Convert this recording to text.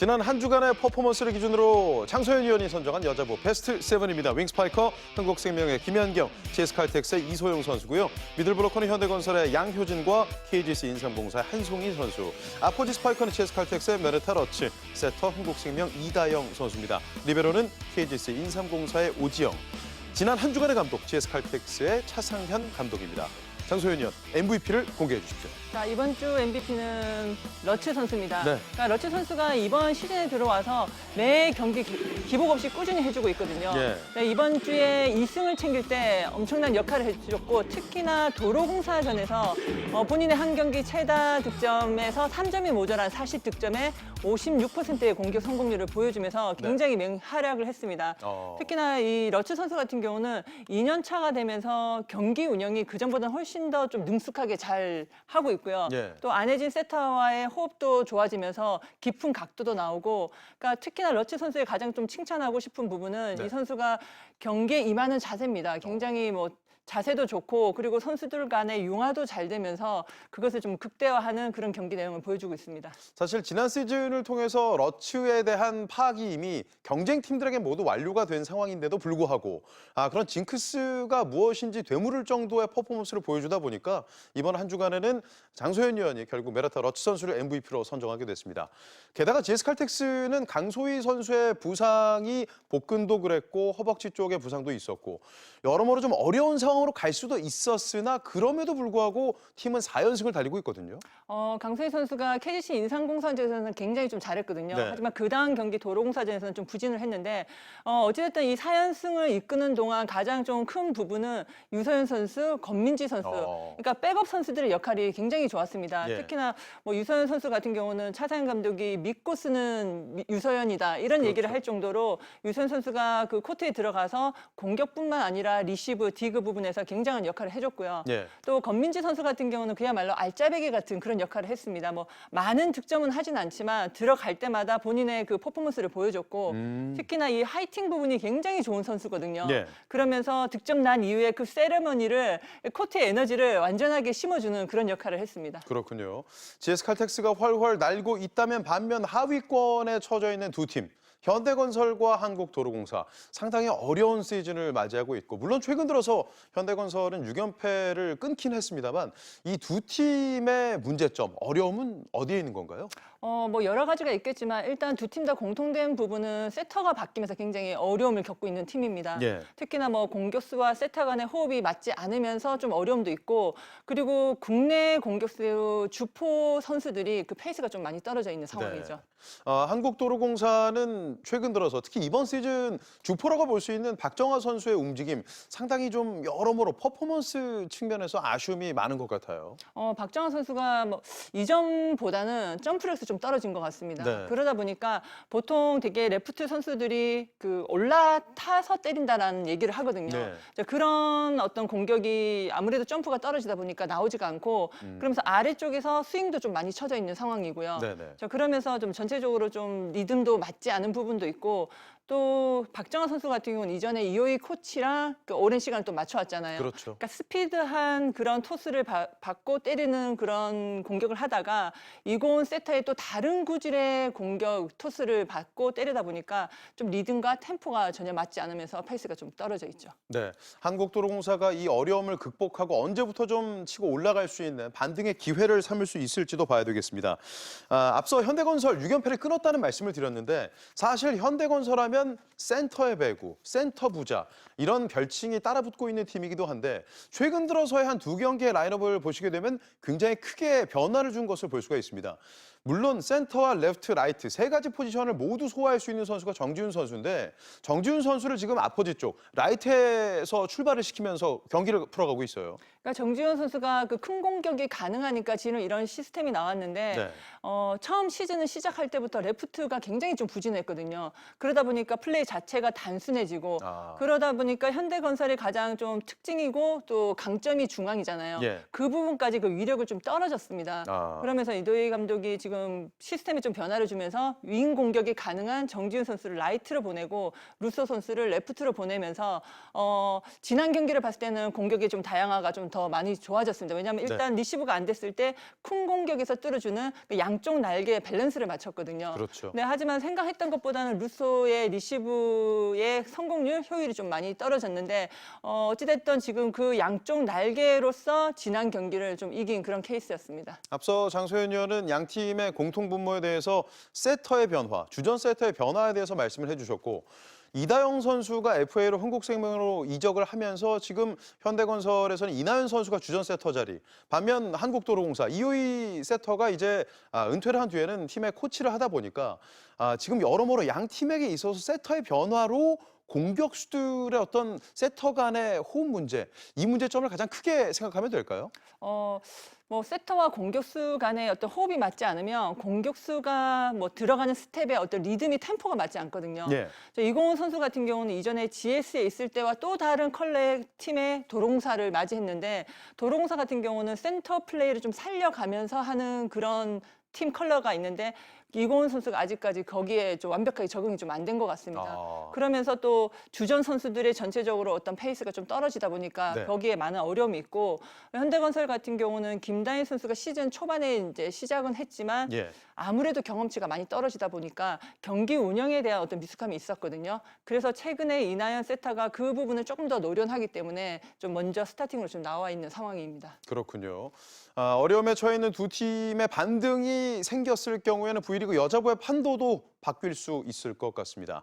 지난 한 주간의 퍼포먼스를 기준으로 장소연 위원이 선정한 여자부 베스트 7입니다. 윙스파이커 흥국생명의 김연경, GS칼텍스의 이소영 선수고요. 미들브로커는 현대건설의 양효진과 KGC 인삼공사의 한송희 선수. 아포지 스파이커는 GS칼텍스의 메르타 러츠, 세터 흥국생명 이다영 선수입니다. 리베로는 KGC 인삼공사의 오지영. 지난 한 주간의 감독 GS칼텍스의 차상현 감독입니다. 장소연 위원, MVP를 공개해 주십시오. 자, 이번 주 MVP는 러츠 선수입니다. 네. 그러니까 러츠 선수가 이번 시즌에 들어와서 매 경기 기복 없이 꾸준히 해주고 있거든요. 예. 네, 이번 주에 2승을 챙길 때 엄청난 역할을 해주셨고 특히나 도로공사전에서 본인의 한 경기 최다 득점에서 3점이 모자란 40득점에 56%의 공격 성공률을 보여주면서 굉장히 맹활약을 했습니다. 특히나 이 러츠 선수 같은 경우는 2년 차가 되면서 경기 운영이 그전보다는 훨씬 더 좀 능숙하게 잘 하고 있고요. 예. 또 안혜진 세터와의 호흡도 좋아지면서 깊은 각도도 나오고, 그러니까 특히나 러츠 선수의 가장 좀 칭찬하고 싶은 부분은 네. 이 선수가 경기에 임하는 자세입니다. 굉장히 자세도 좋고 그리고 선수들 간의 융화도 잘 되면서 그것을 좀 극대화하는 그런 경기 내용을 보여주고 있습니다. 사실 지난 시즌을 통해서 러츠에 대한 파악이 이미 경쟁팀들에게 모두 완료가 된 상황인데도 불구하고 그런 징크스가 무엇인지 되물을 정도의 퍼포먼스를 보여주다 보니까 이번 한 주간에는 장소연 위원이 결국 메르타 러츠 선수를 MVP로 선정하게 됐습니다. 게다가 GS칼텍스는 강소희 선수의 부상이 복근도 그랬고 허벅지 쪽에 부상도 있었고 여러모로 좀 어려운 상황으로 갈 수도 있었으나 그럼에도 불구하고 팀은 4연승을 달리고 있거든요. 강소희 선수가 KGC 인삼공사전에서는 굉장히 좀 잘했거든요. 네. 하지만 그 다음 경기 도로공사전에서는 좀 부진을 했는데 어찌됐든 이 4연승을 이끄는 동안 가장 좀 큰 부분은 유서연 선수, 권민지 선수, 그러니까 백업 선수들의 역할이 굉장히 좋았습니다. 예. 특히나 유서연 선수 같은 경우는 차상현 감독이 믿고 쓰는 유서연이다 이런 그렇죠. 얘기를 할 정도로 유서연 선수가 그 코트에 들어가서 공격뿐만 아니라 리시브, 디그 부분에서 굉장한 역할을 해줬고요. 예. 또 권민지 선수 같은 경우는 그야말로 알짜배기 같은 그런 역할을 했습니다. 많은 득점은 하진 않지만 들어갈 때마다 본인의 그 퍼포먼스를 보여줬고 특히나 이 하이팅 부분이 굉장히 좋은 선수거든요. 예. 그러면서 득점 난 이후에 그 세레머니를 코트의 에너지를 완전하게 심어주는 그런 역할을 했습니다. 그렇군요. GS칼텍스가 훨훨 날고 있다면 반면 하위권에 처져 있는 두 팀. 현대건설과 한국도로공사 상당히 어려운 시즌을 맞이하고 있고 물론 최근 들어서 현대건설은 6연패를 끊긴 했습니다만 이 두 팀의 문제점, 어려움은 어디에 있는 건가요? 여러 가지가 있겠지만 일단 두 팀 다 공통된 부분은 세터가 바뀌면서 굉장히 어려움을 겪고 있는 팀입니다. 예. 특히나 공격수와 세터 간의 호흡이 맞지 않으면서 좀 어려움도 있고 그리고 국내 공격수 주포 선수들이 그 페이스가 좀 많이 떨어져 있는 상황이죠. 한국도로공사는 최근 들어서 특히 이번 시즌 주포라고 볼 수 있는 박정하 선수의 움직임 상당히 좀 여러모로 퍼포먼스 측면에서 아쉬움이 많은 것 같아요. 박정하 선수가 이전보다는 점프력이 좀 떨어진 것 같습니다. 네. 그러다 보니까 보통 되게 레프트 선수들이 그 올라타서 때린다라는 얘기를 하거든요. 네. 그런 어떤 공격이 아무래도 점프가 떨어지다 보니까 나오지가 않고 그러면서 아래쪽에서 스윙도 좀 많이 쳐져 있는 상황이고요. 네네. 그러면서 좀 전체적으로 좀 리듬도 맞지 않은 부분도 있고 또 박정하 선수 같은 경우는 이전에 이호이 코치랑 그 오랜 시간을 또 맞춰왔잖아요. 그렇죠. 그러니까 스피드한 그런 토스를 받고 때리는 그런 공격을 하다가 이고은 세터의 또 다른 구질의 공격 토스를 받고 때리다 보니까 좀 리듬과 템포가 전혀 맞지 않으면서 페이스가 좀 떨어져 있죠. 네, 한국도로공사가 이 어려움을 극복하고 언제부터 좀 치고 올라갈 수 있는 반등의 기회를 삼을 수 있을지도 봐야 되겠습니다. 앞서 현대건설 6연패를 끊었다는 말씀을 드렸는데 사실 현대건설하면 센터의 배구, 센터 부자 이런 별칭이 따라붙고 있는 팀이기도 한데 최근 들어서의 한 두 경기의 라인업을 보시게 되면 굉장히 크게 변화를 준 것을 볼 수가 있습니다. 물론 센터와 레프트, 라이트 세 가지 포지션을 모두 소화할 수 있는 선수가 정지훈 선수인데 정지훈 선수를 지금 아포지 쪽 라이트에서 출발을 시키면서 경기를 풀어가고 있어요. 그러니까 정지훈 선수가 그 큰 공격이 가능하니까 지금 이런 시스템이 나왔는데 네. 처음 시즌을 시작할 때부터 레프트가 굉장히 좀 부진했거든요. 그러다 보니까 플레이 자체가 단순해지고 그러다 보니까 현대건설이 가장 좀 특징이고 또 강점이 중앙이잖아요. 예. 그 부분까지 그 위력을 좀 떨어졌습니다. 그러면서 이도희 감독이 지금 시스템에 좀 변화를 주면서 윙 공격이 가능한 정지훈 선수를 라이트로 보내고 루소 선수를 레프트로 보내면서 지난 경기를 봤을 때는 공격이 좀 다양화가 좀 더 많이 좋아졌습니다. 왜냐하면 일단 리시브가 안 됐을 때 큰 공격에서 뚫어주는 그 양쪽 날개의 밸런스를 맞췄거든요. 그렇죠. 네, 하지만 생각했던 것보다는 루소의 리시브의 성공률, 효율이 좀 많이 떨어졌는데 어찌됐든 지금 그 양쪽 날개로서 지난 경기를 좀 이긴 그런 케이스였습니다. 앞서 장소연 의원은 양 팀의 공통 분모에 대해서 세터의 변화, 주전 세터의 변화에 대해서 말씀을 해주셨고 이다영 선수가 FA로 흥국생명으로 이적을 하면서 지금 현대건설에서는 이나연 선수가 주전 세터 자리, 반면 한국도로공사 이호희 세터가 이제 은퇴를 한 뒤에는 팀의 코치를 하다 보니까 지금 여러모로 양 팀에게 있어서 세터의 변화로 공격수들의 어떤 세터 간의 호흡 문제, 이 문제점을 가장 크게 생각하면 될까요? 뭐 세터와 공격수 간의 어떤 호흡이 맞지 않으면 공격수가 뭐 들어가는 스텝의 어떤 리듬이 템포가 맞지 않거든요. 예. 이공훈 선수 같은 경우는 이전에 GS에 있을 때와 또 다른 컬러의 팀의 도로공사를 맞이했는데 도로공사 같은 경우는 센터 플레이를 좀 살려가면서 하는 그런 팀 컬러가 있는데 이공훈 선수가 아직까지 거기에 좀 완벽하게 적응이 좀 안 된 것 같습니다. 그러면서 또 주전 선수들의 전체적으로 어떤 페이스가 좀 떨어지다 보니까 네. 거기에 많은 어려움이 있고 현대건설 같은 경우는 김다인 선수가 시즌 초반에 이제 시작은 했지만 예. 아무래도 경험치가 많이 떨어지다 보니까 경기 운영에 대한 어떤 미숙함이 있었거든요. 그래서 최근에 이나연 세타가 그 부분을 조금 더 노련하기 때문에 좀 먼저 스타팅으로 좀 나와 있는 상황입니다. 그렇군요. 어려움에 처해 있는 두 팀의 반등이 생겼을 경우에는 V리그 여자부의 판도도 바뀔 수 있을 것 같습니다.